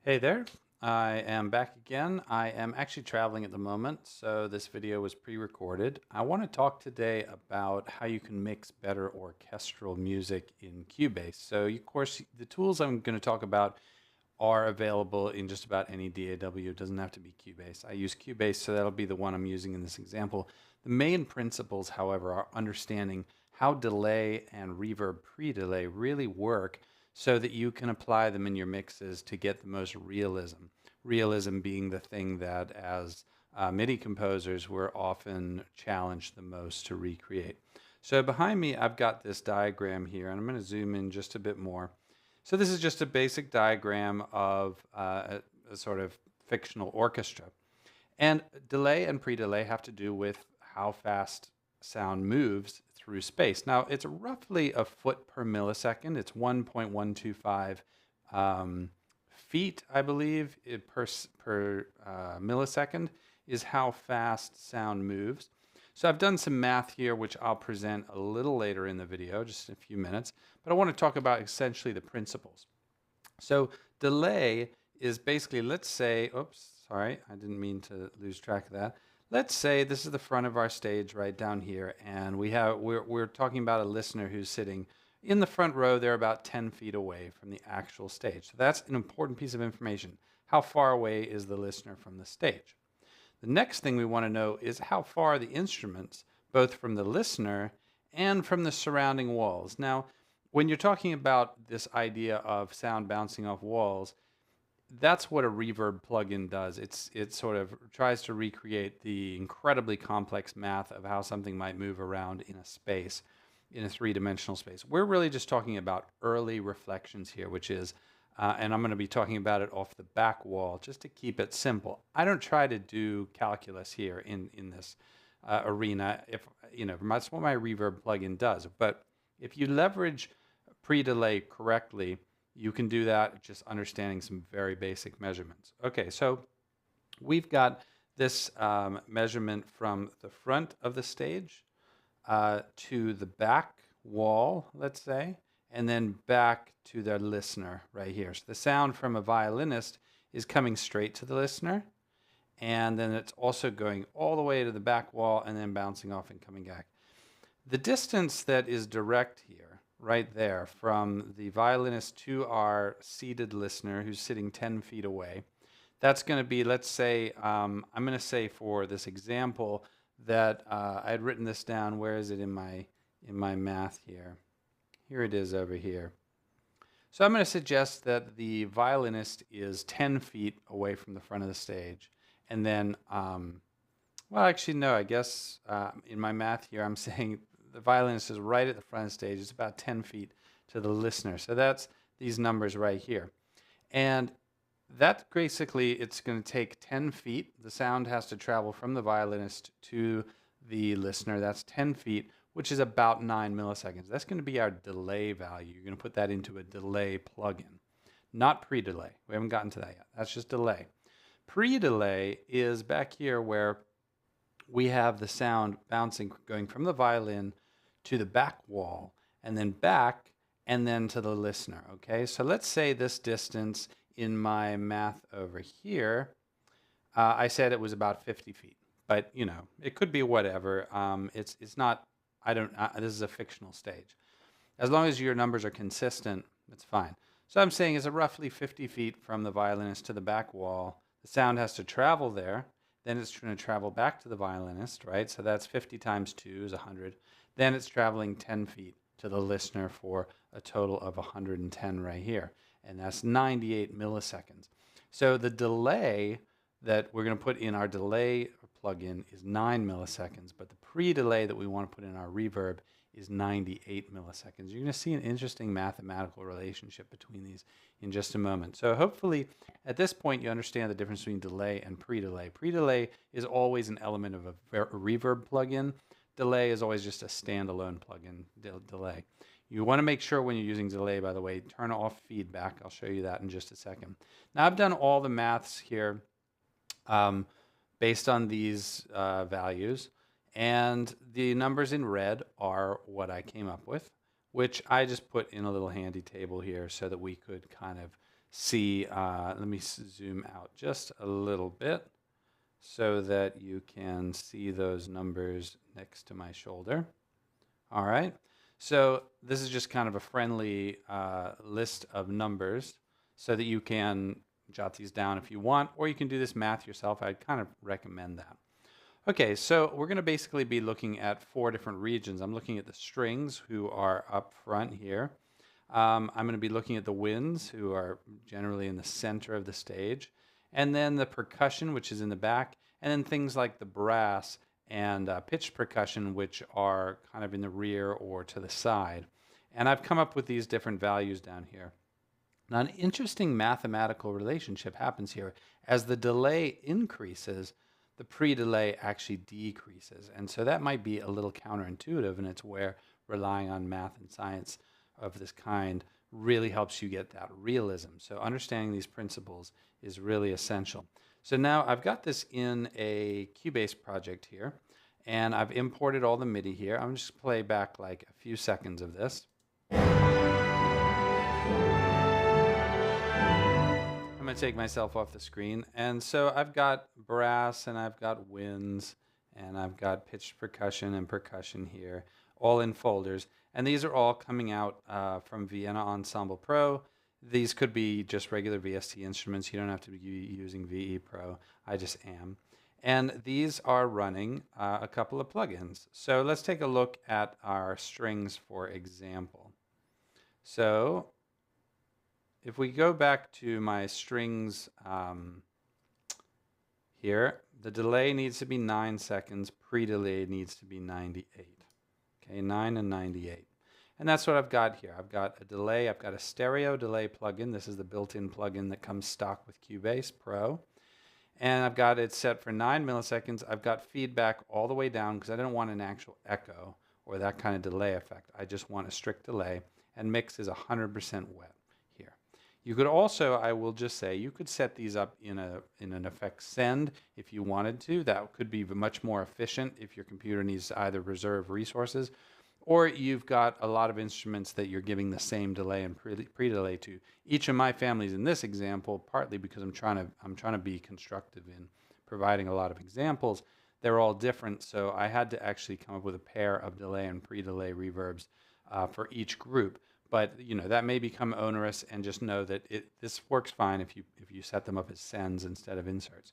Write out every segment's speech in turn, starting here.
Hey there, I am back again. I am actually traveling at the moment, so this video was pre-recorded. I want to talk today about how you can mix better orchestral music in Cubase. So, of course, the tools I'm going to talk about are available in just about any DAW. It doesn't have to be Cubase. I use Cubase, so that'll be the one I'm using in this example. The main principles, however, are understanding how delay and reverb pre-delay really work so that you can apply them in your mixes to get the most realism. Realism being the thing that, as MIDI composers, we're often challenged the most to recreate. So behind me, I've got this diagram here, and I'm going to zoom in just a bit more. So this is just a basic diagram of a sort of fictional orchestra. And delay and pre-delay have to do with how fast sound moves through space. Now, it's roughly a foot per millisecond. It's 1.125 feet, I believe, per millisecond is how fast sound moves. So I've done some math here, which I'll present a little later in the video, just in a few minutes. But I want to talk about essentially the principles. So delay is basically, let's say, oops, sorry, I didn't mean to lose track of that. Let's say this is the front of our stage right down here, and we're talking about a listener who's sitting in the front row. They're about 10 feet away from the actual stage. So that's an important piece of information. How far away is the listener from the stage? The next thing we want to know is how far are the instruments, both from the listener and from the surrounding walls. Now, when you're talking about this idea of sound bouncing off walls, that's what a reverb plugin does. It sort of tries to recreate the incredibly complex math of how something might move around in a space, in a three-dimensional space. We're really just talking about early reflections here, which is, and I'm going to be talking about it off the back wall just to keep it simple. I don't try to do calculus here in this arena. If that's what my reverb plugin does. But if you leverage pre-delay correctly, you can do that just understanding some very basic measurements. Okay, so we've got this measurement from the front of the stage to the back wall, let's say, and then back to the listener right here. So the sound from a violinist is coming straight to the listener, and then it's also going all the way to the back wall and then bouncing off and coming back. The distance that is direct here, right there, from the violinist to our seated listener who's sitting 10 feet away, that's going to be, let's say, I'm going to say for this example that I had written this down. Where is it in my math here? Here it is over here. So I'm going to suggest that the violinist is 10 feet away from the front of the stage. And then, well, actually, no, I guess in my math here, I'm saying the violinist is right at the front of the stage. It's about 10 feet to the listener. So that's these numbers right here. And that basically, it's going to take 10 feet. The sound has to travel from the violinist to the listener. That's 10 feet, which is about 9 milliseconds. That's going to be our delay value. You're going to put that into a delay plugin, not pre-delay. We haven't gotten to that yet. That's just delay. Pre-delay is back here where we have the sound bouncing, going from the violin to the back wall, and then back, and then to the listener, okay? So let's say this distance in my math over here, I said it was about 50 feet, but it could be whatever. It's not, this is a fictional stage. As long as your numbers are consistent, it's fine. So I'm saying it's roughly 50 feet from the violinist to the back wall. The sound has to travel there. Then it's going to travel back to the violinist, right? So that's 50 times 2 is 100. Then it's traveling 10 feet to the listener for a total of 110 right here. And that's 98 milliseconds. So the delay that we're going to put in our delay plugin is 9 milliseconds, but the pre-delay that we want to put in our reverb is 98 milliseconds. You're going to see an interesting mathematical relationship between these in just a moment. So hopefully at this point you understand the difference between delay and pre-delay. Pre-delay is always an element of a reverb plugin. Delay is always just a standalone plugin delay. You want to make sure when you're using delay, by the way, turn off feedback. I'll show you that in just a second. Now I've done all the maths here based on these values. And the numbers in red are what I came up with, which I just put in a little handy table here so that we could kind of see, let me zoom out just a little bit so that you can see those numbers next to my shoulder. All right. So this is just kind of a friendly list of numbers so that you can jot these down if you want, or you can do this math yourself. I'd kind of recommend that. Okay, so we're going to basically be looking at 4 different regions. I'm looking at the strings, who are up front here. I'm going to be looking at the winds, who are generally in the center of the stage, and then the percussion, which is in the back, and then things like the brass and pitched percussion, which are kind of in the rear or to the side. And I've come up with these different values down here. Now, an interesting mathematical relationship happens here. As the delay increases, the pre-delay actually decreases. And so that might be a little counterintuitive, and it's where relying on math and science of this kind really helps you get that realism. So understanding these principles is really essential. So now I've got this in a Cubase project here, and I've imported all the MIDI here. I'm just play back like a few seconds of this. I'm going to take myself off the screen. And so I've got brass, and I've got winds, and I've got pitched percussion and percussion here, all in folders. And these are all coming out from Vienna Ensemble Pro. These could be just regular VST instruments. You don't have to be using VE Pro. I just am. And these are running a couple of plugins. So let's take a look at our strings, for example. So if we go back to my strings here, the delay needs to be 9 seconds. Pre-delay needs to be 98. Okay, 9 and 98. And that's what I've got here. I've got a delay. I've got a stereo delay plugin. This is the built-in plugin that comes stock with Cubase Pro. And I've got it set for 9 milliseconds. I've got feedback all the way down because I don't want an actual echo or that kind of delay effect. I just want a strict delay. And mix is 100% wet here. You could also, I will just say, you could set these up in an effect send if you wanted to. That could be much more efficient if your computer needs to either reserve resources, or you've got a lot of instruments that you're giving the same delay and pre-delay to. Each of my families in this example, partly because I'm trying to be constructive in providing a lot of examples, they're all different. So I had to actually come up with a pair of delay and pre-delay reverbs for each group. But that may become onerous, and just know that this works fine if you set them up as sends instead of inserts.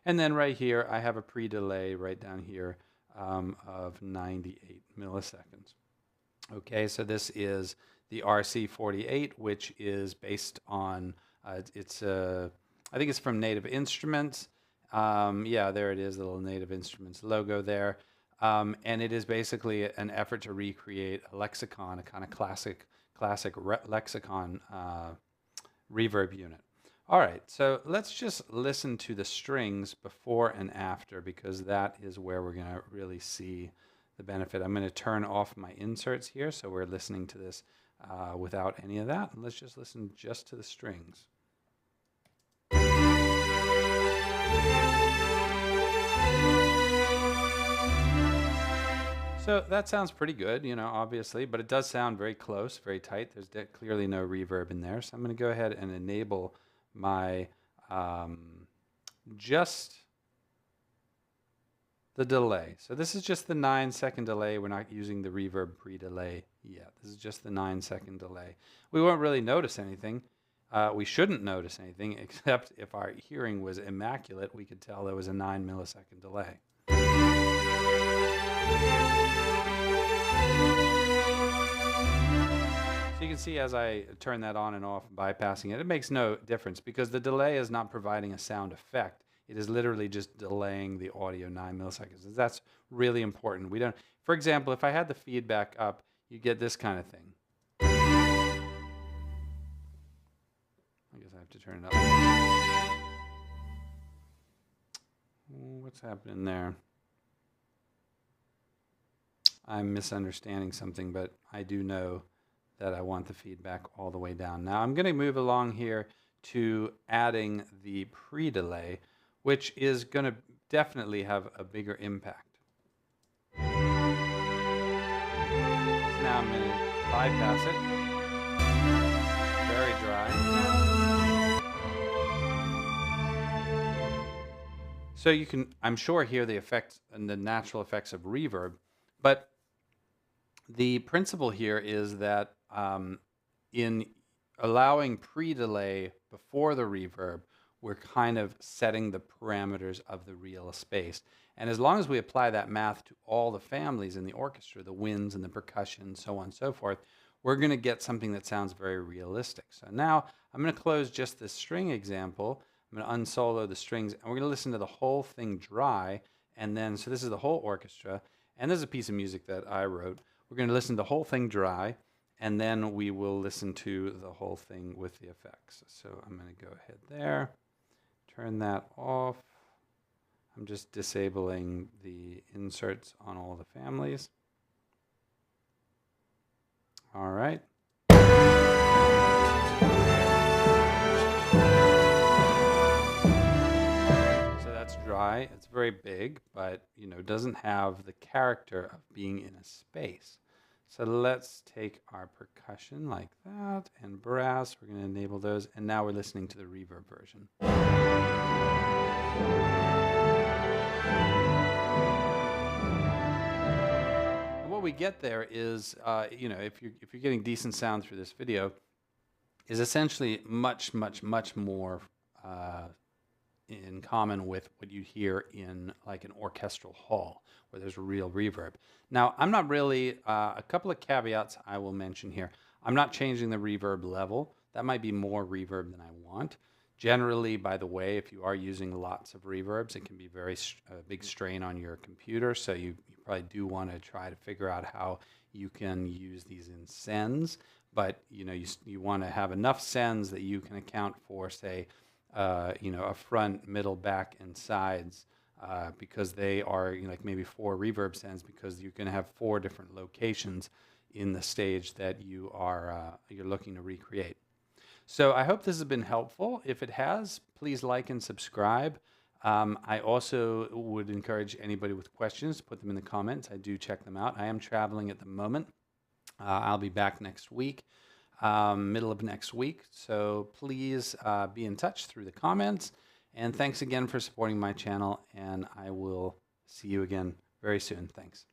And then right here, I have a pre-delay right down here of 98 milliseconds. Okay, so this is the RC48, which is based on, I think it's from Native Instruments. Yeah, there it is, the little Native Instruments logo there. And it is basically an effort to recreate a lexicon, a kind of classic lexicon reverb unit. All right, so let's just listen to the strings before and after, because that is where we're going to really see the benefit. I'm going to turn off my inserts here, so we're listening to this without any of that. And let's just listen just to the strings. So that sounds pretty good, obviously, but it does sound very close, very tight. There's clearly no reverb in there. So I'm going to go ahead and enable my just the delay. So this is just the 9-second delay. We're not using the reverb pre-delay yet. This is just the 9-second delay. We won't really notice anything. We shouldn't notice anything, except if our hearing was immaculate, we could tell there was a 9 millisecond delay. So you can see as I turn that on and off, bypassing it, it makes no difference because the delay is not providing a sound effect. It is literally just delaying the audio 9 milliseconds. That's really important. We don't, for example, if I had the feedback up, you get this kind of thing. I guess I have to turn it up. What's happening there? I'm misunderstanding something, but I do know that I want the feedback all the way down. Now I'm going to move along here to adding the pre-delay, which is going to definitely have a bigger impact. So now I'm going to bypass it. Very dry. So you can, I'm sure, hear the effects and the natural effects of reverb, but the principle here is that in allowing pre-delay before the reverb, we're kind of setting the parameters of the real space. And as long as we apply that math to all the families in the orchestra, the winds and the percussion, so on and so forth, we're going to get something that sounds very realistic. So now I'm going to close just this string example. I'm going to unsolo the strings, and we're going to listen to the whole thing dry. And then, so this is the whole orchestra, and this is a piece of music that I wrote. We're going to listen to the whole thing dry, and then we will listen to the whole thing with the effects. So I'm going to go ahead there, turn that off. I'm just disabling the inserts on all the families. All right. So that's dry. It's very big, but doesn't have the character of being in a space. So let's take our percussion like that and brass. We're going to enable those. And now we're listening to the reverb version. And what we get there is, if you're getting decent sound through this video, is essentially much, much, much more in common with what you hear in like an orchestral hall where there's real reverb. Now, I'm not really, a couple of caveats I will mention here. I'm not changing the reverb level. That might be more reverb than I want. Generally, by the way, if you are using lots of reverbs, it can be very big strain on your computer. So you probably do want to try to figure out how you can use these in sends. But you want to have enough sends that you can account for, say, a front, middle, back, and sides, because they are like maybe 4 reverb sends, because you're going to have 4 different locations in the stage that you're looking to recreate. So I hope this has been helpful. If it has, please like and subscribe. I also would encourage anybody with questions to put them in the comments. I do check them out. I am traveling at the moment. I'll be back next week. Middle of next week. So please be in touch through the comments. And thanks again for supporting my channel. And I will see you again very soon. Thanks.